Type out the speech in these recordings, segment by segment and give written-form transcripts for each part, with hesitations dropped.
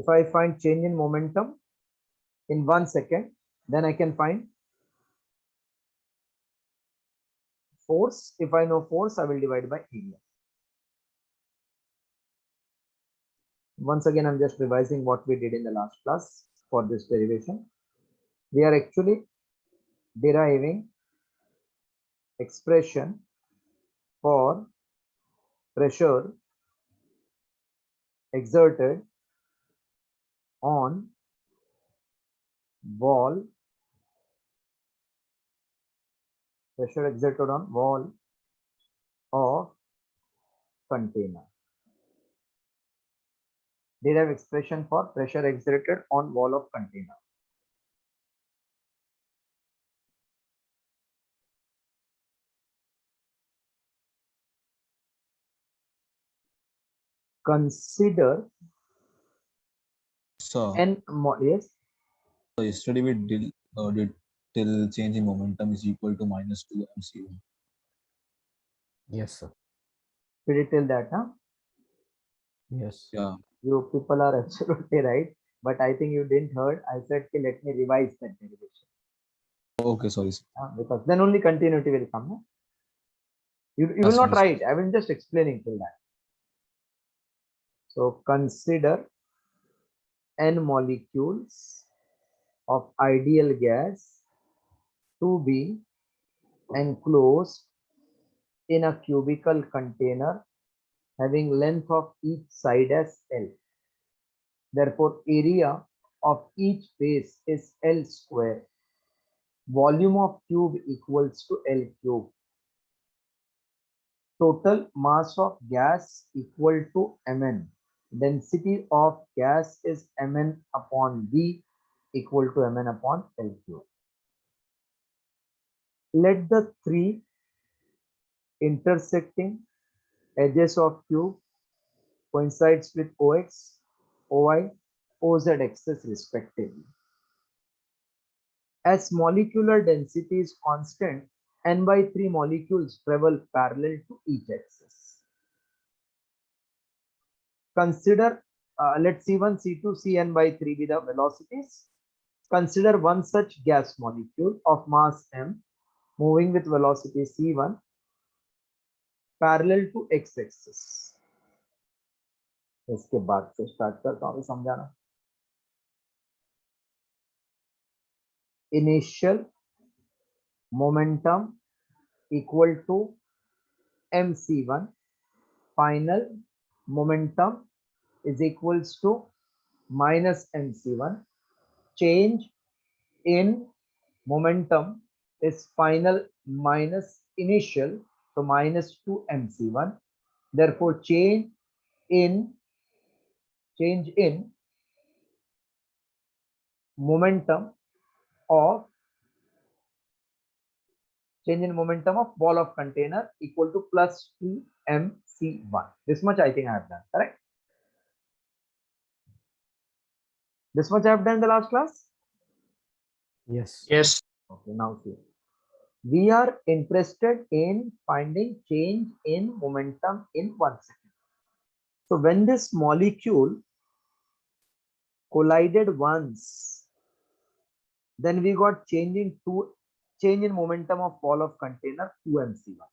If I find change in momentum in 1 second, then I can find force. If I know force, I will divide by area. Once again, I'm just revising what we did in the last class for this derivation. We are actually deriving expression for pressure exerted on wall, pressure exerted on wall of container. Derive expression for pressure exerted on wall of container. Consider So yes. yesterday we did till change in momentum is equal to minus 2 mc1. Yes, sir. Did it tell that, huh? Yes. Yeah. You people are absolutely right, but I think you didn't heard. I said, okay, let me revise that derivation. Okay, sorry. Because then only continuity will come. No? You will not write. I will just explaining till that. So consider n molecules of ideal gas to be enclosed in a cubical container having length of each side as L. Therefore, area of each face is L square. Volume of tube equals to L cube. Total mass of gas equal to Mn. Density of gas is Mn upon V equal to Mn upon L cube. Let the three intersecting edges of cube coincides with OX, OY, OZ axis respectively. As molecular density is constant, n by 3 molecules travel parallel to each axis. Consider let C1, C2, Cn by 3 be the velocities. Consider one such gas molecule of mass m moving with velocity c1 parallel to x axis. इसके बाद से start करता हूं समझाना. Initial momentum equal to mc1. Final momentum is equals to minus mc1. Change in momentum is final minus initial, so minus 2 mc1. Therefore, change in momentum of ball of container equal to plus 2 mc1. This much I think I have done, correct? This much I have done in the last class. Yes. Yes. Okay, now see. We are interested in finding change in momentum in 1 second. So when this molecule collided once, then we got change in momentum of ball of container 2 mc1.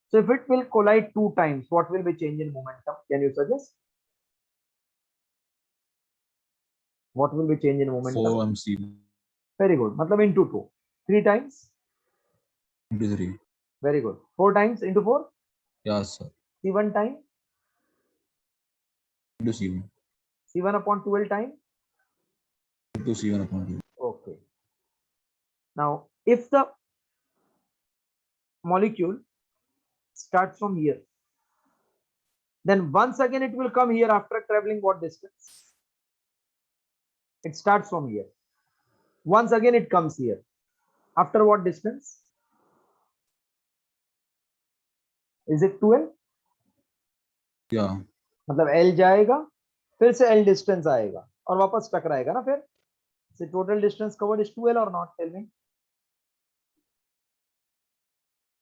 So if it will collide 2 times, what will be change in momentum? Can you suggest? What will be change in momentum? 4 mc. Very good. Matlab into 2. 3 times? Into 3. Very good. 4 times into 4? Yes, sir. C1 time? Into C1. C1 upon 12 time? Into C1 upon 2. Okay. Now, if the molecule starts from here, then once again it will come here after traveling what distance? It starts from here. Once again it comes here. After what distance? Is it 12? Yeah. मतलब L जाएगा, फिर से L distance आएगा और वापस टकराएगा ना फिर. So total distance covered is 2L or not? Tell me.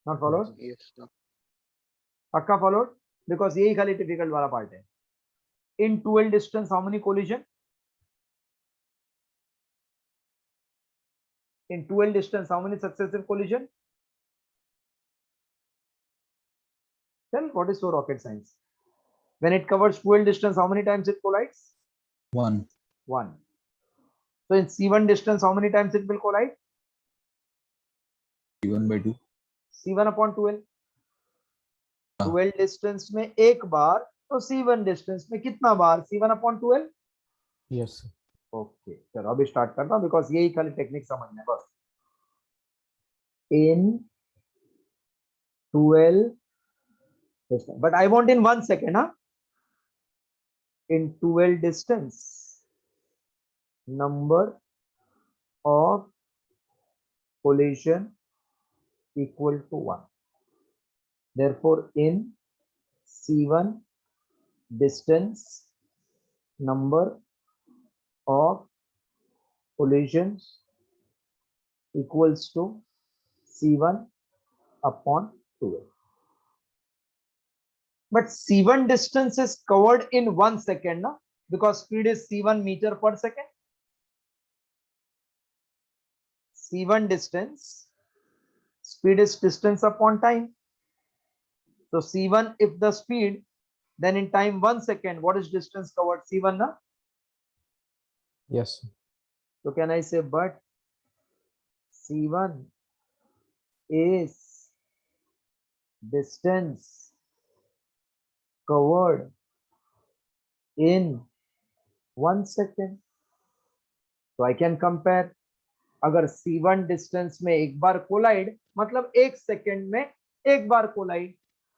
Not followed? Yes, sir. पक्का followed? Because यही खाली difficult वाला part है. In 2L distance, how many collision? In 2L distance, how many successive collision? Tell what is so rocket science? When it covers 2L distance, how many times it collides? 1. 1. So in C1 distance, how many times it will collide? C1 by 2. C1 upon 2L. हाँ. 2L distance में एक बार, तो C1 distance में कितना बार? C1 upon 2L. Yes, sir. Okay, चलो अभी start करता हूं, बिकॉज यही खाली टेक्निक समझना है बस. In 2L distance, but I want in 1 second, huh? In 2L distance, number of collision equal to 1. Therefore, in C1 distance, number of collisions equals to C1 upon 2L. But C1 distance is covered in 1 second, na? Because speed is C1 meter per second. C1 distance, speed is distance upon time. So C1, if the speed, then in time 1 second, what is distance covered? C1, na? Yes, sir. So can I say, but C1 is distance covered in 1 second. So I can compare. अगर C1 distance में एक बार collide, मतलब 1 second में एक बार collide.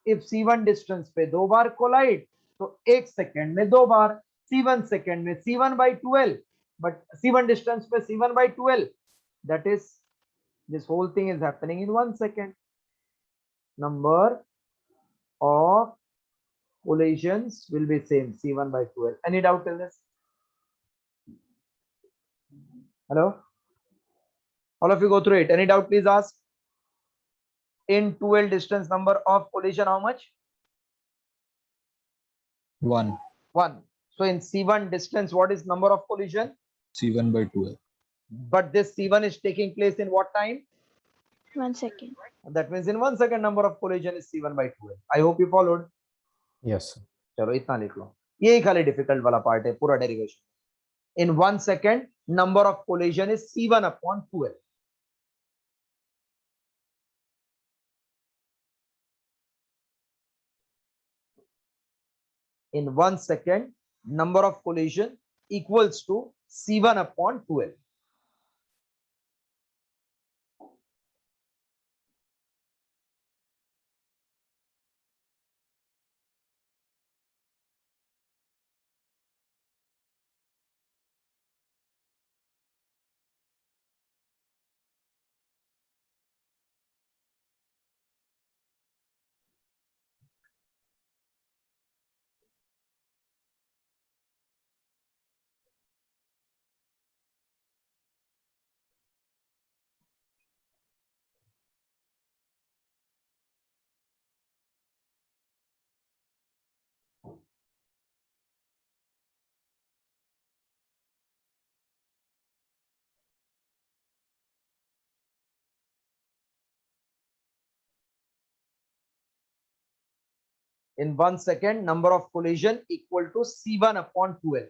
If C1 distance पे 2 बार collide, तो 1 second में 2 बार. C1 second में C1 by 12, but C1 distance पे C1 by 12, that is, this whole thing is happening in 1 second. Number of collisions will be same, C1 by 12. Any doubt in this? Hello? All of you go through it. Any doubt, please ask. In 2L distance, number of collision, how much? 1. 1. So in C1 distance, what is number of collision? C1 by 2L. But this C1 is taking place in what time? 1 second. That means in 1 second, number of collision is C1 by 2L. I hope you followed. Yes, sir. चलो इतना लिख लो. यही खाली difficult वाला part है पूरा derivation. In 1 second, number of collision is C1 upon 2L. In 1 second, number of collision equals to C1 upon 2L. In 1 second, number of collision equal to C1 upon 2L.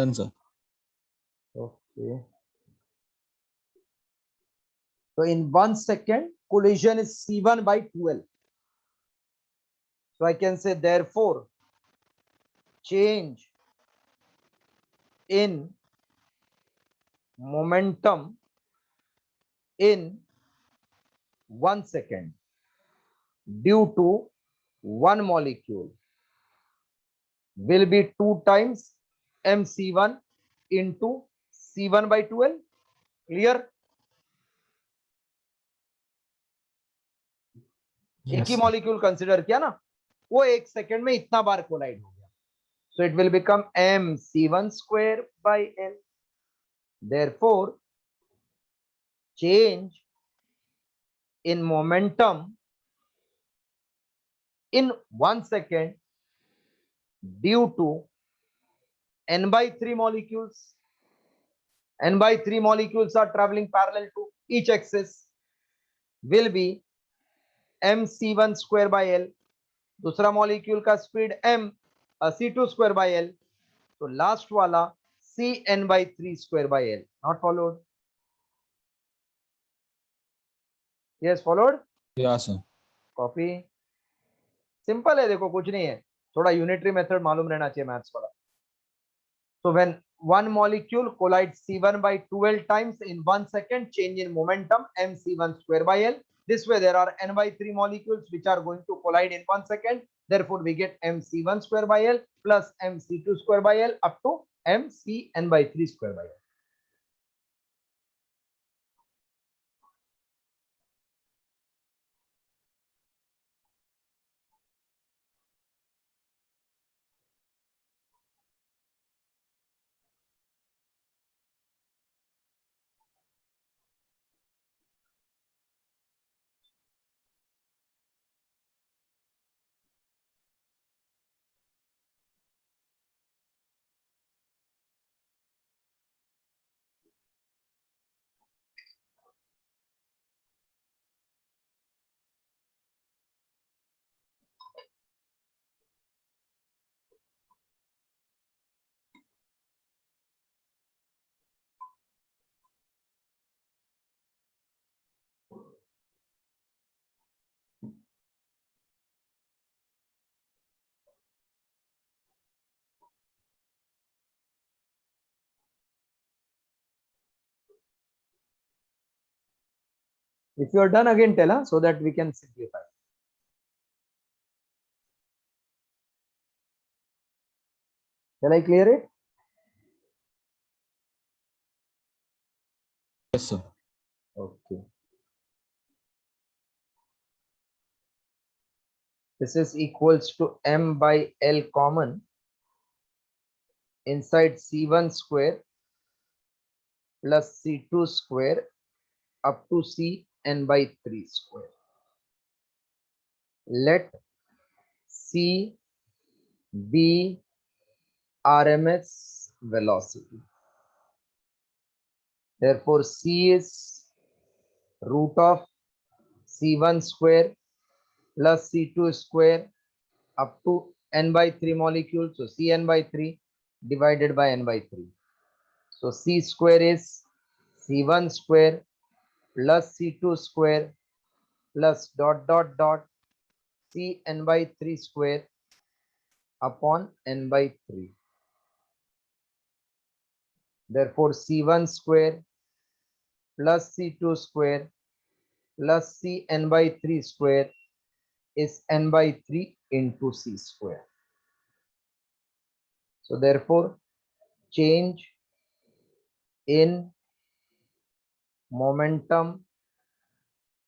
Done, sir. Okay. So in 1 second, collision is C1 by 2L. So I can say, therefore, change in momentum in 1 second due to one molecule will be 2 times mc1 into c1 by 2L. Clear? एक ही Yes. Molecule consider किया ना, वो 1 second में इतना बार collide हो गया. So it will become mc1 square by l. Therefore, change in momentum in 1 second due to n by 3 molecules. N by 3 molecules are traveling parallel to each axis will be mc1 square by l. दूसरा molecule का speed m c2 square by l. तो last वाला cn by 3 square by l. Not followed? Yes, followed? Yeah, sir. Copy. Simple है, देखो कुछ नहीं है, थोड़ा यूनिटरी मेथड मालूम रहना चाहिए मैथ्स वाला. So when one molecule collides C1 by 2L times in 1 second, change in momentum mc1 square by L. This way there are n by 3 molecules which are going to collide in 1 second. Therefore we get mc1 square by L plus mc2 square by L up to mcn by 3 square by L. If you are done, again tell us so that we can simplify. Shall I clear it? Yes, sir. Okay. This is equals to m by L common inside C1 square plus C2 square up to Cn by 3 square. Let C be RMS velocity. Therefore, C is root of C1 square plus C2 square up to n by 3 molecules. So Cn by 3 divided by n by 3. So C square is C1 square plus C2 square plus dot dot dot Cn by 3 square upon n by 3. Therefore, C1 square plus C2 square plus Cn by 3 square is n by 3 into C square. So therefore, change in momentum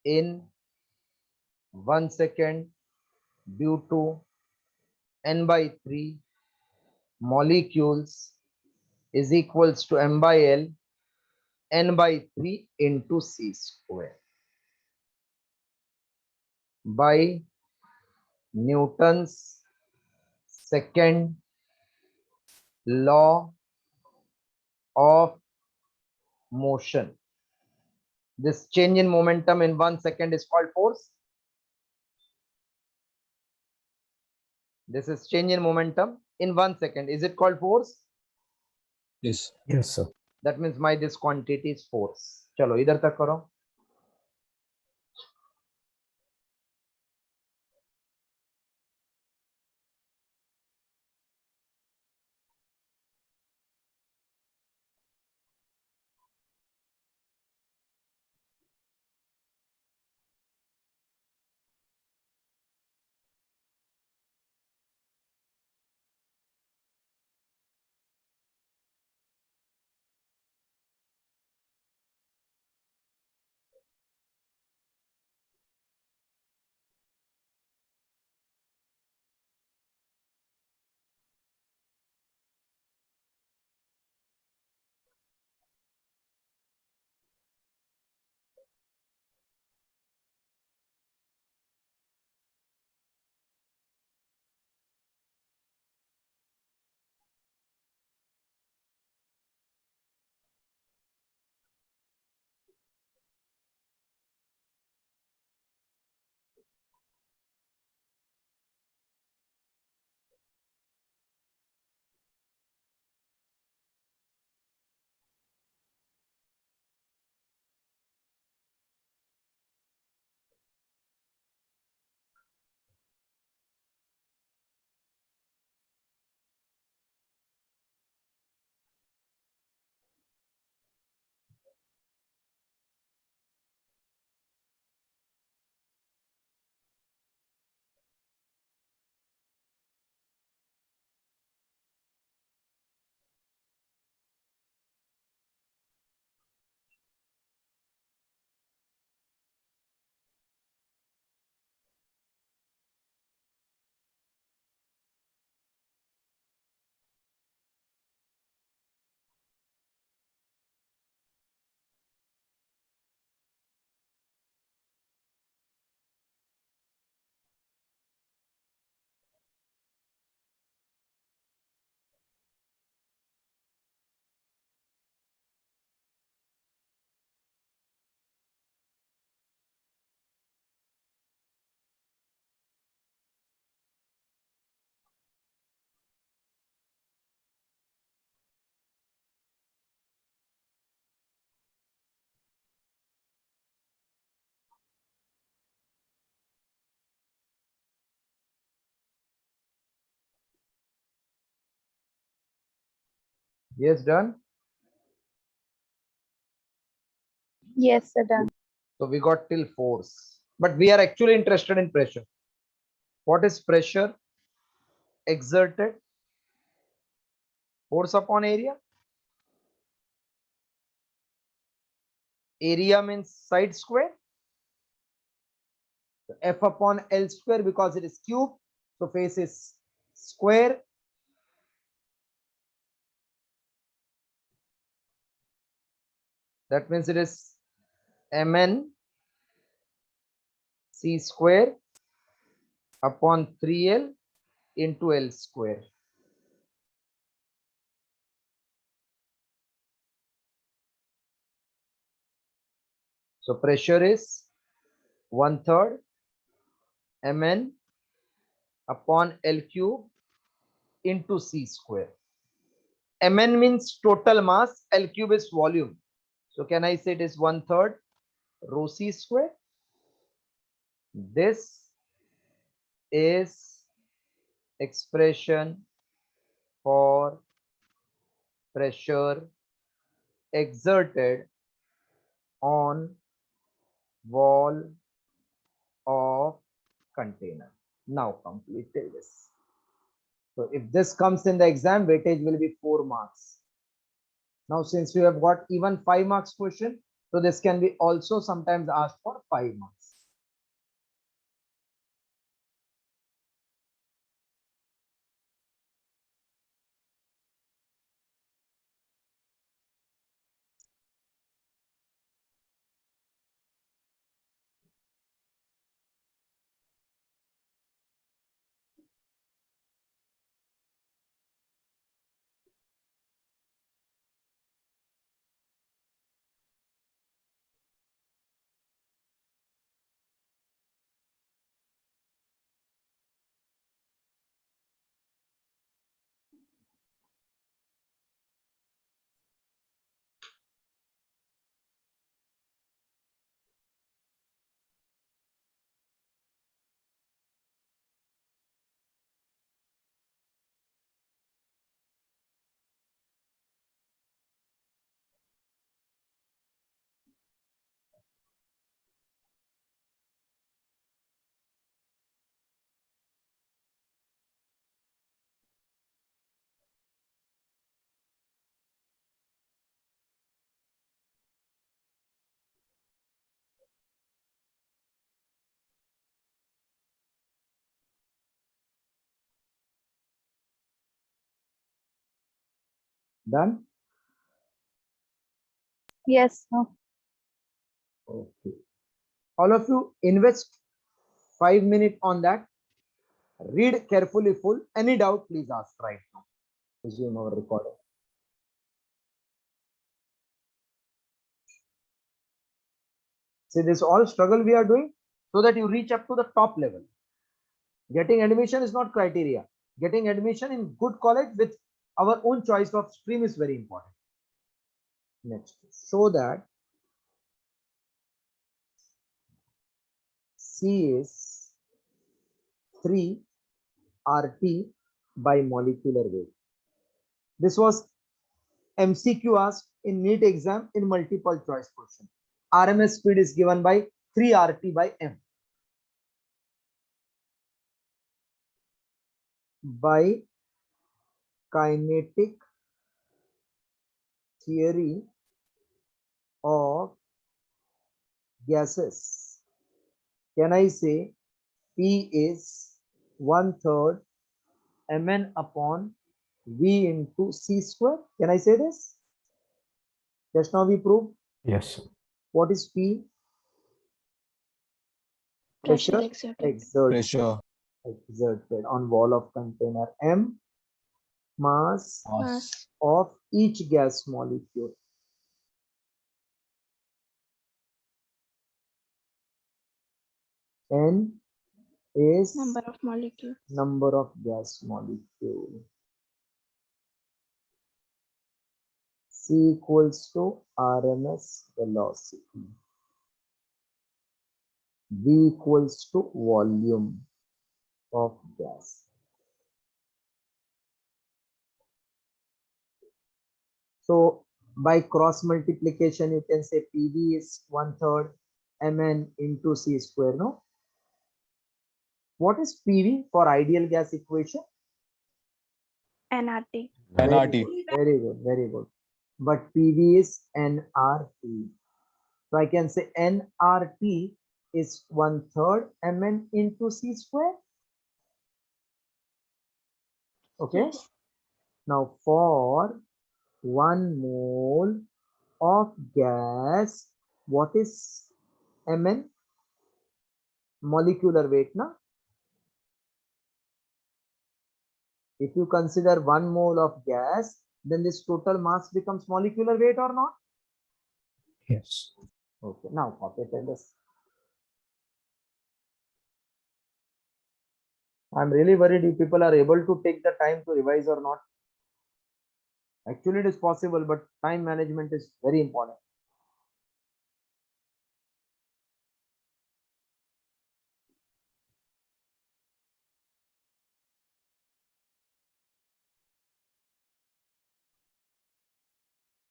in 1 second due to n by 3 molecules is equals to m by L n by 3 into C square by Newton's second law of motion. This change in momentum in 1 second is called force. This is change in momentum in 1 second. Is it called force? Yes. Yes, sir. That means my this quantity is force. चलो इधर तक करो. Yes, done. Yes, sir, done. So we got till force, but we are actually interested in pressure. What is pressure? Exerted force upon area. Area means side square. So F upon L square because it is cube. So face is square. That means it is Mn C square upon 3L into L square. So pressure is 1/3 Mn upon L cube into C square. Mn means total mass, L cube is volume. So can I say it is 1/3 rho C square? This is expression for pressure exerted on wall of container. Now complete till this. So if this comes in the exam, weightage will be 4 marks. Now since you have got even 5 marks question, so this can be also sometimes asked for 5 marks. Done? Yes, sir. Okay. All of you invest 5 minutes on that. Read carefully full. Any doubt, please ask right now. Resume our recording. See, this all struggle we are doing so that you reach up to the top level. Getting admission is not criteria. Getting admission in good college with our own choice of stream is very important. Next, show that C is 3 RT by molecular weight. This was MCQ asked in NEET exam in multiple choice question. RMS speed is given by 3 RT by M. By kinetic theory of gases, can I say P is 1/3 Mn upon V into C square? Can I say this? Just now we proved. Yes, sir. What is P? Pressure Pressure exerted. exerted on wall of container. M, mass Mass. of each gas molecule. N is Number of molecules. number of gas molecule. C equals to RMS velocity. V equals to volume of gas. So by cross multiplication, you can say PV is 1/3 Mn into C square. No, what is PV for ideal gas equation? NRT. NRT. Very good, very good. But PV is nRT. So I can say nRT is 1/3 Mn into C square. Okay. Yes. Now for 1 mole of gas, what is Mn? Molecular weight, na? If you consider 1 mole of gas, then this total mass becomes molecular weight or not? Yes. Okay, now copy this. I'm really worried you people are able to take the time to revise or not. Actually, it is possible, but time management is very important.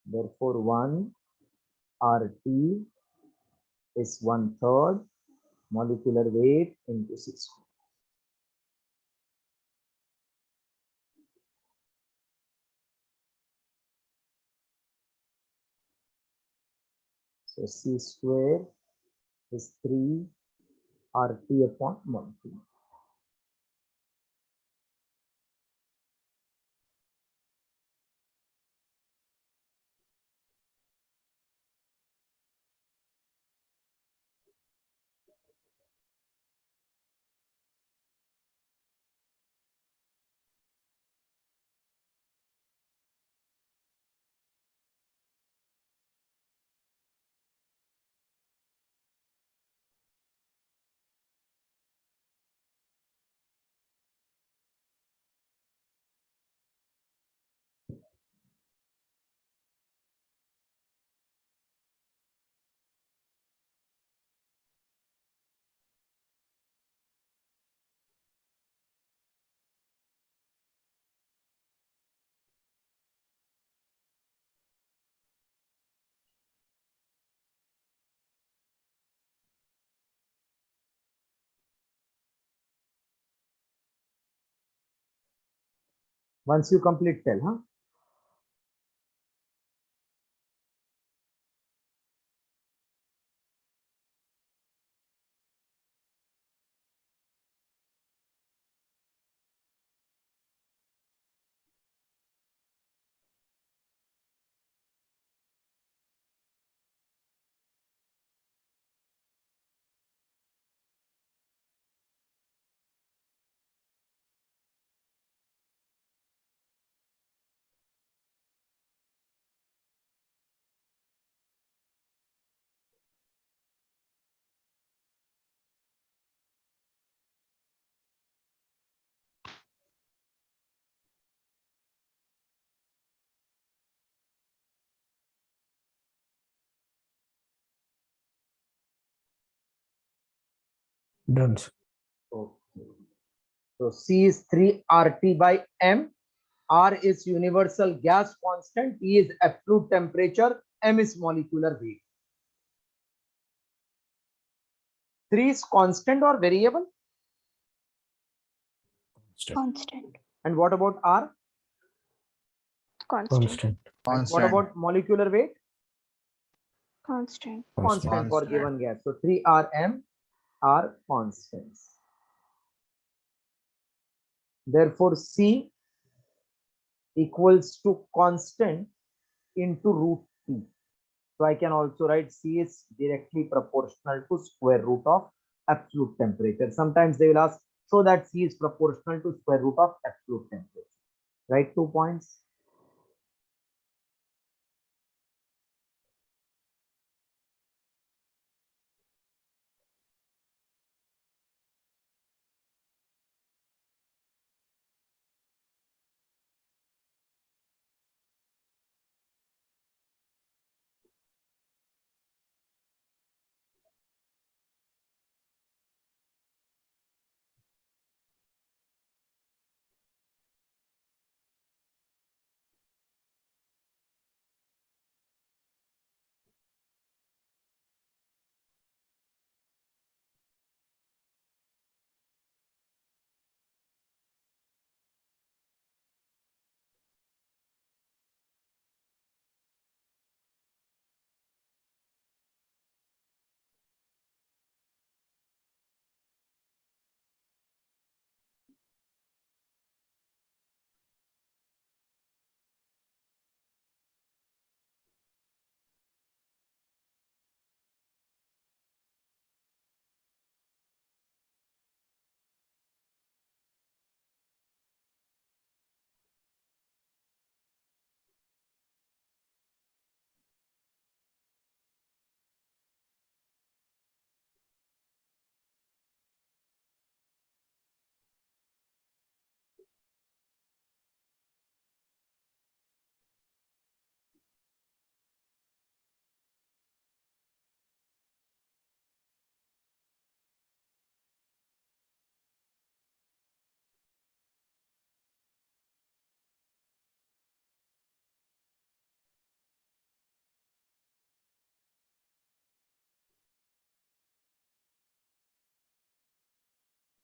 Therefore, 1 RT is 1/3 molecular weight into 6. So C square is 3 RT upon 1. Once you complete, tell, huh? Done, sir. Okay. So C is 3 RT by M. R is universal gas constant. E is absolute temperature. M is molecular weight. 3 is constant or variable? Constant. And what about R? Constant. Constant. And what about molecular weight? Constant. Constant for Constant. given gas. So 3 Rm are constants. Therefore, C equals to constant into root T. So I can also write C is directly proportional to square root of absolute temperature. Sometimes they will ask, so that C is proportional to square root of absolute temperature. Right, 2 points.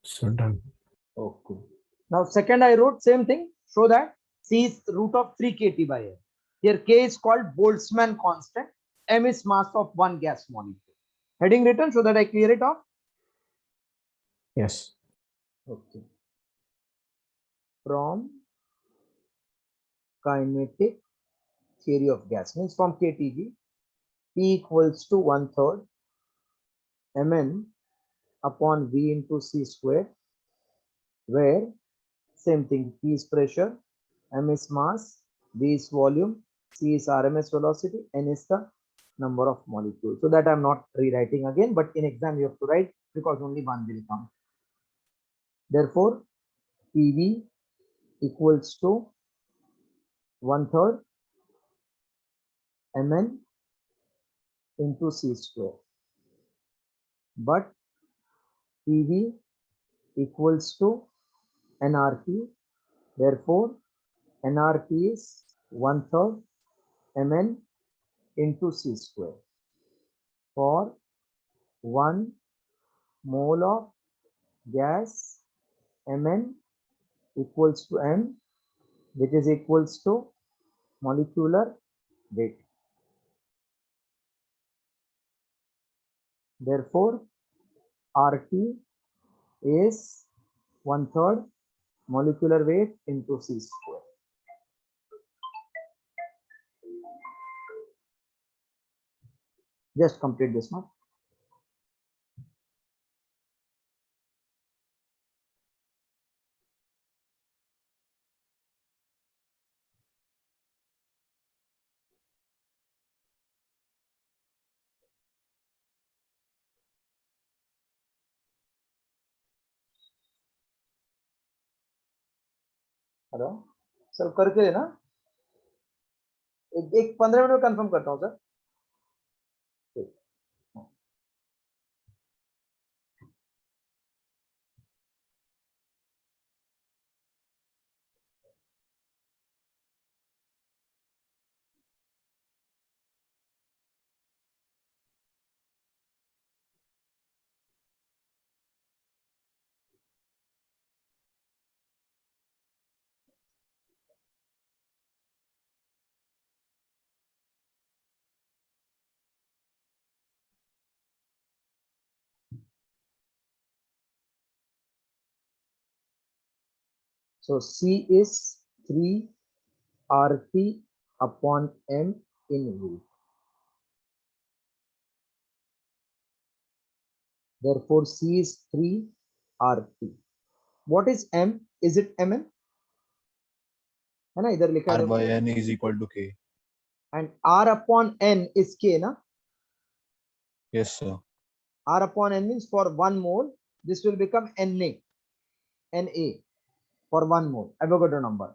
So done. Okay. Now second I wrote same thing. Show that C is root of 3 kT by M. Here K is called Boltzmann constant. M is mass of one gas molecule. Heading written so that I clear it off. Yes. Okay. From kinetic theory of gas means from KTG, P equals to 1/3 Mn upon V into C square, where same thing, P is pressure, M is mass, V is volume, C is RMS velocity, N is the number of molecules. So that I'm not rewriting again, but in exam you have to write because only one will come. Therefore, PV equals to 1/3 Mn into C square. But PV equals to nRT. Therefore, nRT is 1/3 Mn into C square for 1 mole of gas Mn equals to M, which is equals to molecular weight. Therefore, RT is 1/3 molecular weight into C square. Just complete this now. Hello sir करके देना एक 15 minute में confirm करता हूँ sir. So C is 3 RT upon M in V. Therefore, C is 3 RT. What is M? Is it Mn? है ना इधर लिखा R है by देखो. N is equal to K. And R upon N is K ना. Yes, sir. R upon N means for 1 mole this will become Na. Na for 1 mole Avogadro number.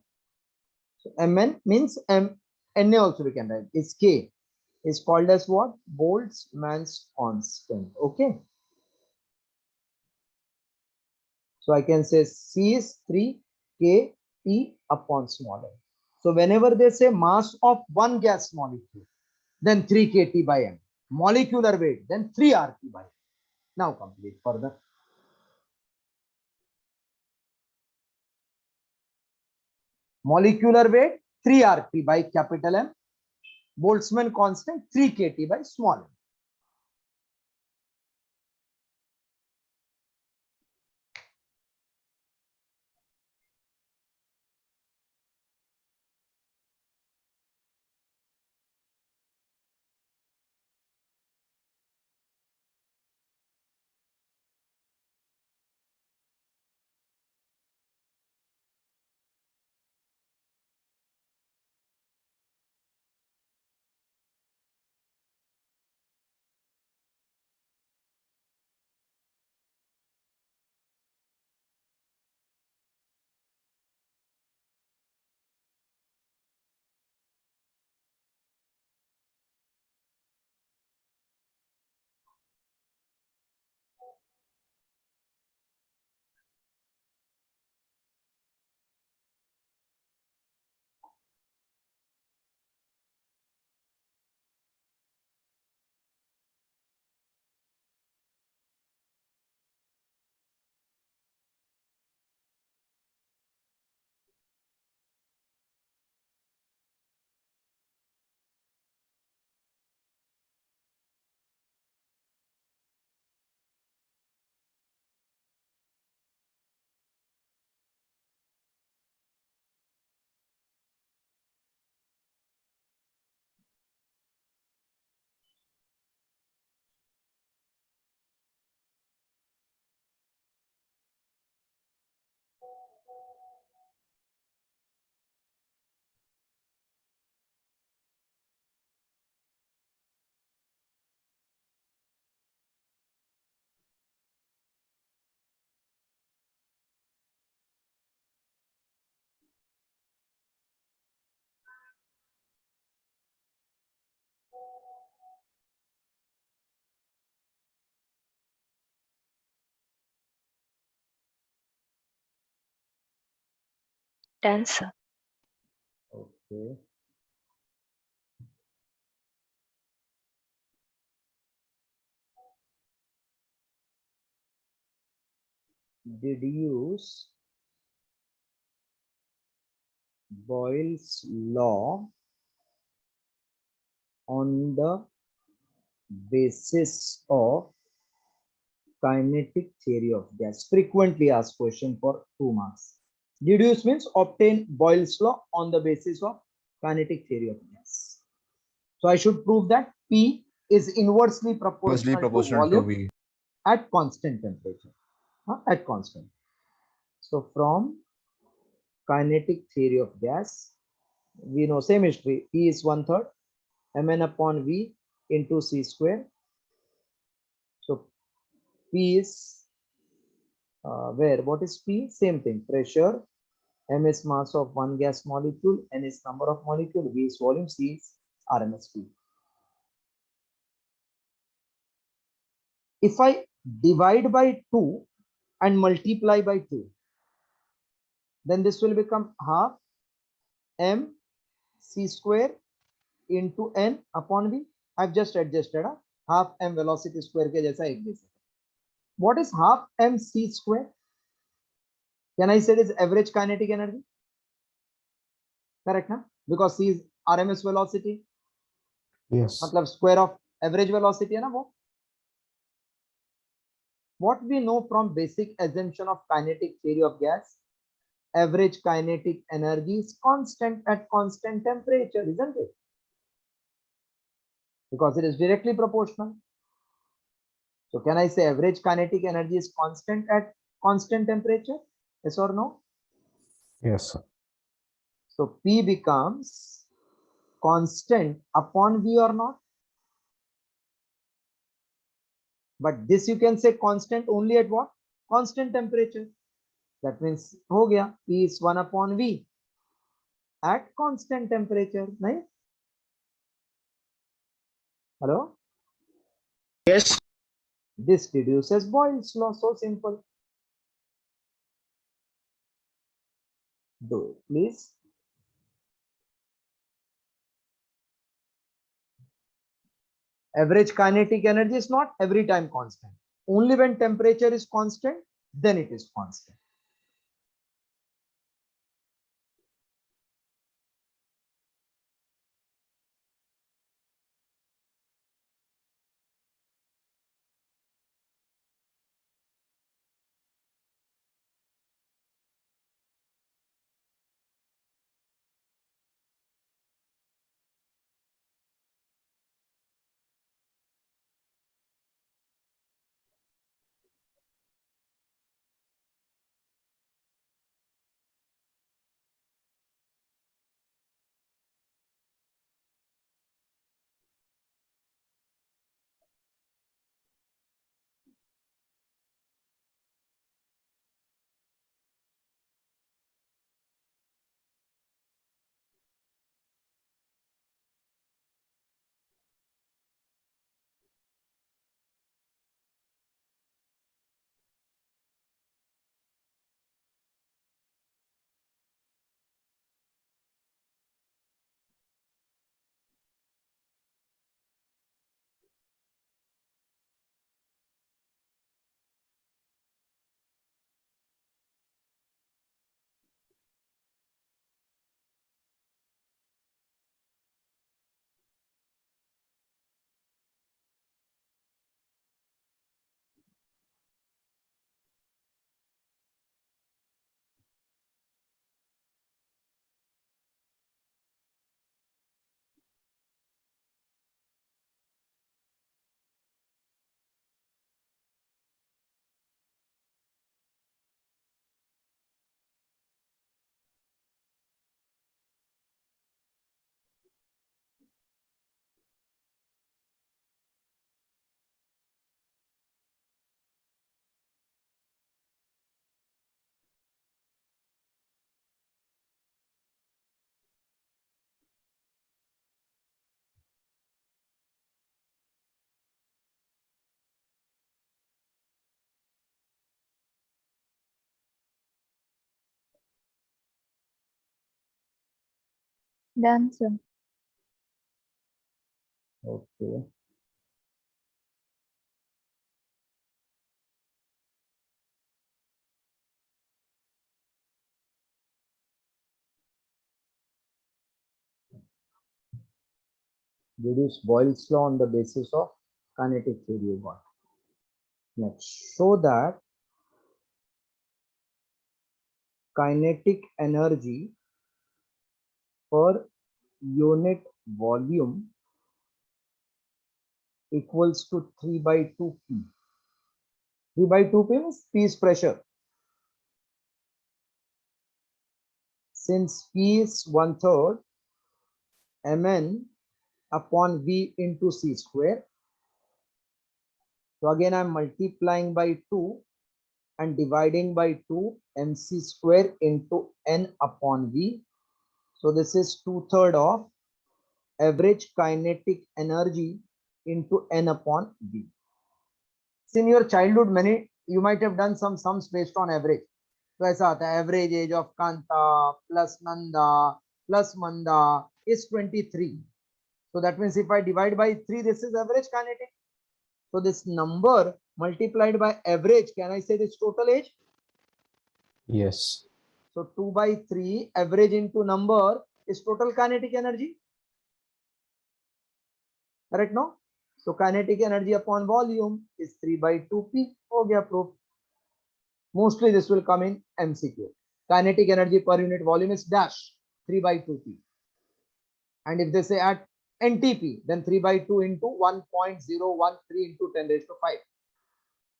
So Mn means Na also we can write is K, is called as what? Boltzmann's constant. Okay. So I can say C is 3 K T upon small m. So whenever they say mass of one gas molecule, then 3 kT by m. Molecular weight, then 3 RT by m. Now complete further. Molecular weight 3 RT by capital M. Boltzmann constant 3 kT by small m. 10, sir. Okay. Deduce Boyle's law on the basis of kinetic theory of gas. Frequently asked question for 2 marks. Deduce means obtain Boyle's law on the basis of kinetic theory of gas. So I should prove that P is inversely Firstly, proportional to proportional to volume V. at constant temperature. At constant. So from kinetic theory of gas, we know same history. P is 1/3 mn upon V into C square. So P is where? What is P? Same thing. Pressure. M is mass of one gas molecule. N is number of molecule. V is volume. C is RMS speed. If I divide by 2 and multiply by 2, then this will become half m c square into n upon v. I've just adjusted half m velocity square के जैसा एक जैसा. What is half m c square? Can I say it is average kinetic energy? Correct, ना? Because c is RMS velocity. Yes. मतलब square of average velocity है ना वो. What we know from basic assumption of kinetic theory of gas, average kinetic energy is constant at constant temperature, isn't it? Because it is directly proportional. So can I say average kinetic energy is constant at constant temperature? Yes or no? Yes, sir. So P becomes constant upon V or not? But this you can say constant only at what? Constant temperature. That means हो गया P is 1 upon V at constant temperature. नहीं? Hello? Yes. This deduces Boyle's law. So simple. Do it, please. Average kinetic energy is not every time constant. Only when temperature is constant, then it is constant. Done, sir. Okay. Deduce Boyle's law on the basis of kinetic theory you got. Next, show that kinetic energy per unit volume equals to 3 by 2 P. 3 by 2 P means P is pressure. Since P is 1/3 Mn upon V into C square. So again, I'm multiplying by 2 and dividing by 2 mc square into N upon V. So this is 2/3 of average kinetic energy into N upon V. In your childhood, many you might have done some sums based on average. तो ऐसा आता है average age of Kanta plus Nanda plus Manda is 23. So that means if I divide by 3, this is average kinetic. So this number multiplied by average, can I say this total age? Yes. So 2 by 3 average into number is total kinetic energy. Correct, no? So kinetic energy upon volume is 3 by 2P. हो गया proof. Mostly this will come in MCQ. Kinetic energy per unit volume is dash 3 by 2P. And if they say at NTP, then 3 by 2 into 1.013 into 10 raised to 5.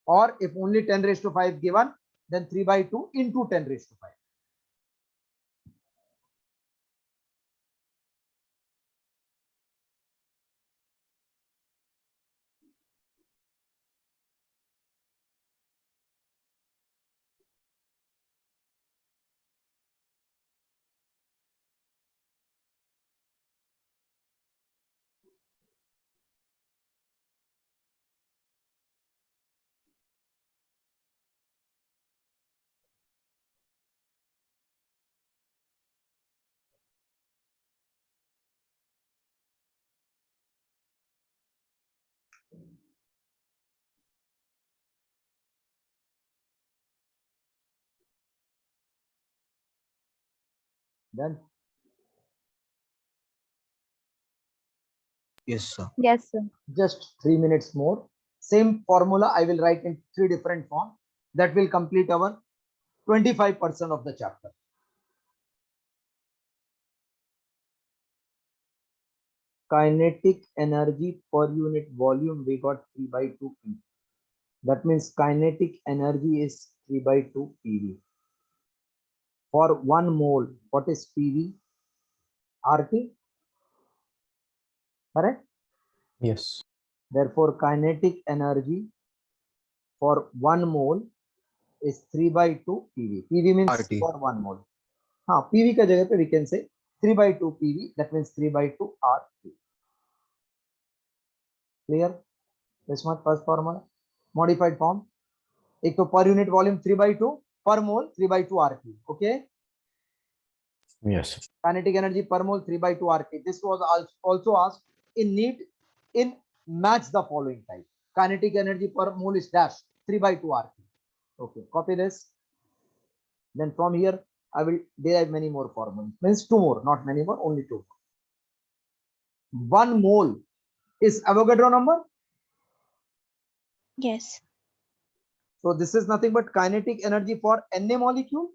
Or if only 10 raised to 5 given, then 3 by 2 into 10 raised to 5. Then Yes, sir. Yes, sir. just 3 minutes more. Same formula I will write in 3 different forms. That will complete our 25% of the chapter. Kinetic energy per unit volume, we got 3 by 2 P. That means kinetic energy is 3 by 2 PV. For 1 mole, what is PV? RT, correct? Yes. Therefore, kinetic energy for 1 mole is 3 by 2 PV. PV means RT. for 1 mole. हाँ, PV का जगह पे we can say 3 by 2 PV. That means 3 by 2 RT. Clear? This much first formula. Modified form. एक तो per unit volume 3 by 2, per mole 3 by 2 RT. Okay? Yes. Kinetic energy per mole 3 by 2 RT. This was also asked in NEET in match the following type. Kinetic energy per mole is dash 3 by 2 RT. Okay, copy this. Then from here, I will derive many more formulas. Means 2 more, not many more, only 2 more. 1 mole is Avogadro number. Yes. So this is nothing but kinetic energy for Na molecule.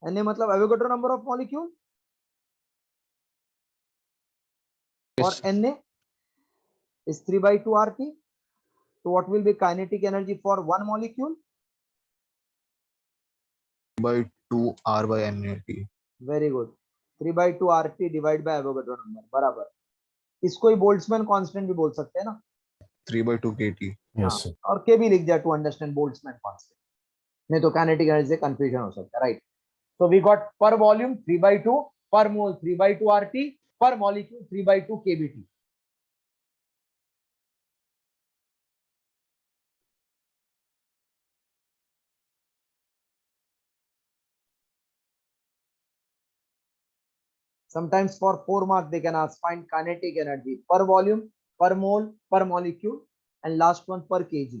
Na मतलब Avogadro number of molecule. Yes, For Na is 3 by 2 RT. So what will be kinetic energy for 1 molecule? by 2 R by NAT. Very good. 3 by 2 RT divided by Avogadro number. बराबर. इसको ही Boltzmann constant भी बोल सकते हैं ना. 3 by 2 KT. Yes, sir. और के भी लिख दिया टू अंडरस्टैंड बोल्ट्जमैन कांस्टेंट. नहीं तो काइनेटिक एनर्जी से कंफ्यूजन हो सकता है, right? So we got per volume 3 by 2, per mole 3 by 2 RT, per molecule 3 by 2 kBT. Sometimes for 4 marks they can ask find kinetic energy per volume, per mole, per molecule, and last one per kg.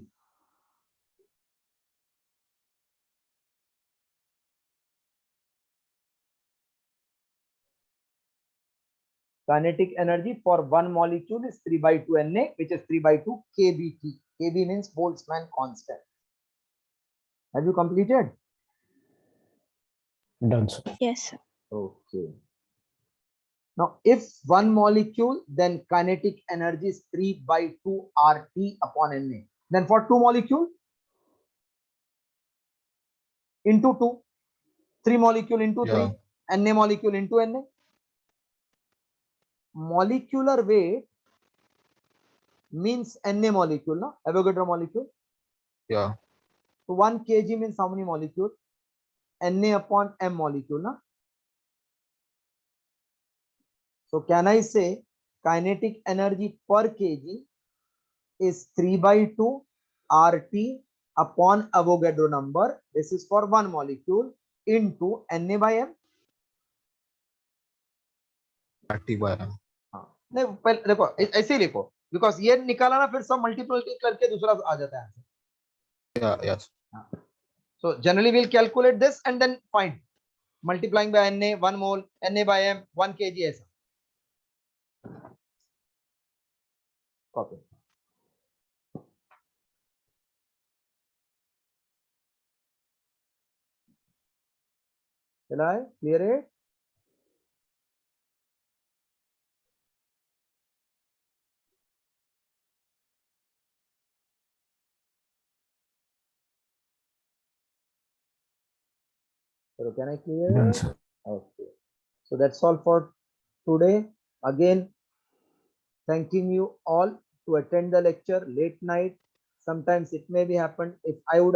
Kinetic energy for one molecule is 3 by 2 Na, which is 3 by 2 kBT. Kb means Boltzmann constant. Have you completed? Done, sir. Yes, sir. Okay. Now, if one molecule, then kinetic energy is 3 by 2 RT upon Na. Then for two molecule, into 2, 3 molecule into 3, Na molecule into Na. Molecular weight means Na molecule, no? Avogadro molecule. Yeah. So 1 kg means how many molecule? Na upon M molecule, no? So can I say kinetic energy per kg is 3 by 2 RT upon Avogadro number. This is for one molecule into Na by M. RT by M. नहीं पहले देखो ऐसे ही लिखो because ये निकाला ना फिर सब मल्टीपल करके दूसरा आ जाता है Yeah, yes. so generally we'll calculate this and then find multiplying by Na 1 mole, Na by M 1 kg ऐसा copy. चला है clear है so can I clear? Done, sir. Okay, so that's all for today. Again, thanking you all to attend the lecture late night. Sometimes it may be happened if I would